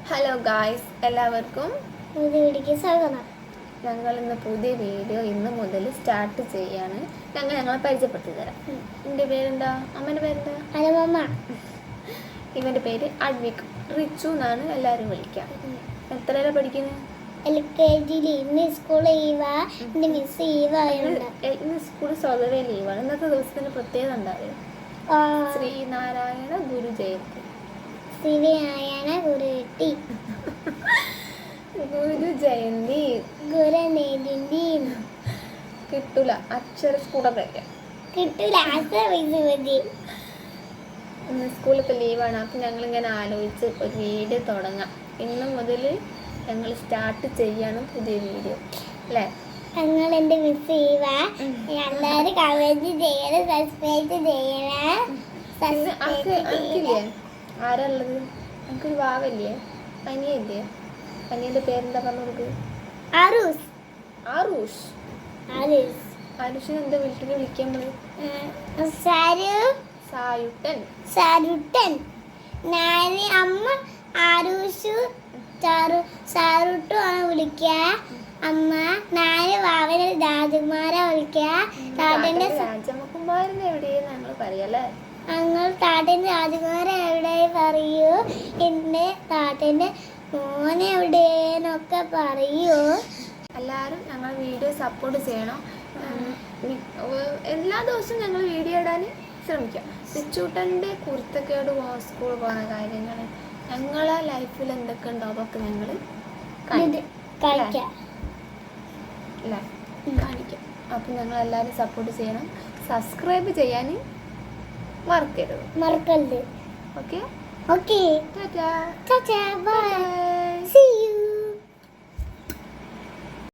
Hello guys, എല്ലാവർക്കും വീഡിയോയ്ക്ക് സ്വാഗതം. ഞങ്ങൾ ഇന്ന് പുതിയ വീഡിയോ ഇന്ന് മുതൽ സ്റ്റാർട്ട് ചെയ്യാണ്. ഞങ്ങളെ പരിചയപ്പെടുത്തി തരാം. എൻ്റെ പേരെന്താ? അമ്മേൻ്റെ പേരെന്താ? അമ്മ. ഇവൻ്റെ പേര് അഡ്വിക്, റിച്ചു എന്നാണ് എല്ലാവരും വിളിക്കുക. എത്രയില പഠിക്കുന്നത്? LKG. ഇന്ന് സ്കൂൾ ലീവാ. ഇന്ന് മിസ് ലീവായുണ്ട്. ഇന്ന് സ്കൂൾ സ്വതവേ ലീവാണ്. ഇന്നത്തെ ദിവസത്തിന് പ്രത്യേകത ഉണ്ടാവില്ല. ശ്രീനാരായണ ഗുരു ജയന്തി. ശ്രീനാരായണ ഗുരുട്ടി ഗുരു ജയന്തി. ഗുരുനേതിന്തി കിട്ടൂല അക്ഷര സ്കൂളൊക്കെ കിട്ടൂല. ഇന്ന് സ്കൂളൊക്കെ ലീവാണ്. അപ്പം ഞങ്ങളിങ്ങനെ ആലോചിച്ച് ഒരു വീഡിയോ തുടങ്ങാം. ഇന്ന് മുതൽ ഞങ്ങൾ സ്റ്റാർട്ട് ചെയ്യാണ് പുതിയ വീഡിയോ, അല്ലേ? ഞങ്ങൾ എൻ്റെ മിസ് ലീവാ. എല്ലാവരും കമൻറ്റ് ചെയ്യണം, സബ്സ്ക്രൈബ് ചെയ്യണം. എനിക്കില്ലേ ആരാ ഉള്ളത്? എനിക്കൊരു വാവല്ലേ, അനിയല്ലേ? അനിയൻ്റെ പേരെന്താ പറഞ്ഞു കൊടുക്ക്? ആറൂസ്. ആറൂഷ്. ആറൂസ്. ആരുഷിനെ എന്താ വീട്ടിൽ വിളിക്കാൻ നമ്മള്? സായുട്ടൻ. സാരുട്ടൻ. ഞാൻ അമ്മ ആരൂഷു സാറുട്ടു ആണ് വിളിക്കുക. അമ്മ നാല് വാവനെ രാജകുമാരെ വിളിക്കുക. താട്ടന്റെ രാജകുമാരൻ എവിടെയെന്ന് ഞങ്ങൾ പറയല്ലേ? ഞങ്ങൾ താട്ടന്റെ രാജകുമാരൻ എവിടെ പറയൂ. എന്റെ താട്ടന്റെ മോനെ എവിടെയെന്നൊക്കെ പറയൂ. എല്ലാവരും ഞങ്ങൾ വീഡിയോ സപ്പോർട്ട് ചെയ്യണം. എല്ലാ ദിവസവും ഞങ്ങൾ വീഡിയോ ഇടാൻ ശ്രമിക്കാം. റിച്ചൂട്ടൻ്റെ കുരുത്തക്കേട് സ്കൂൾ പോകുന്ന കാര്യങ്ങൾ, ഞങ്ങളെ ലൈഫിൽ എന്തൊക്കെ ഉണ്ടോ അതൊക്കെ ഞങ്ങൾ കാണിക്കാം. അപ്പം ഞങ്ങൾ എല്ലാവരും സപ്പോർട്ട് ചെയ്യണം. സബ്സ്ക്രൈബ് ചെയ്യാൻ മറക്കരുത്. ഓക്കെ. ടാറ്റാ. ബൈ.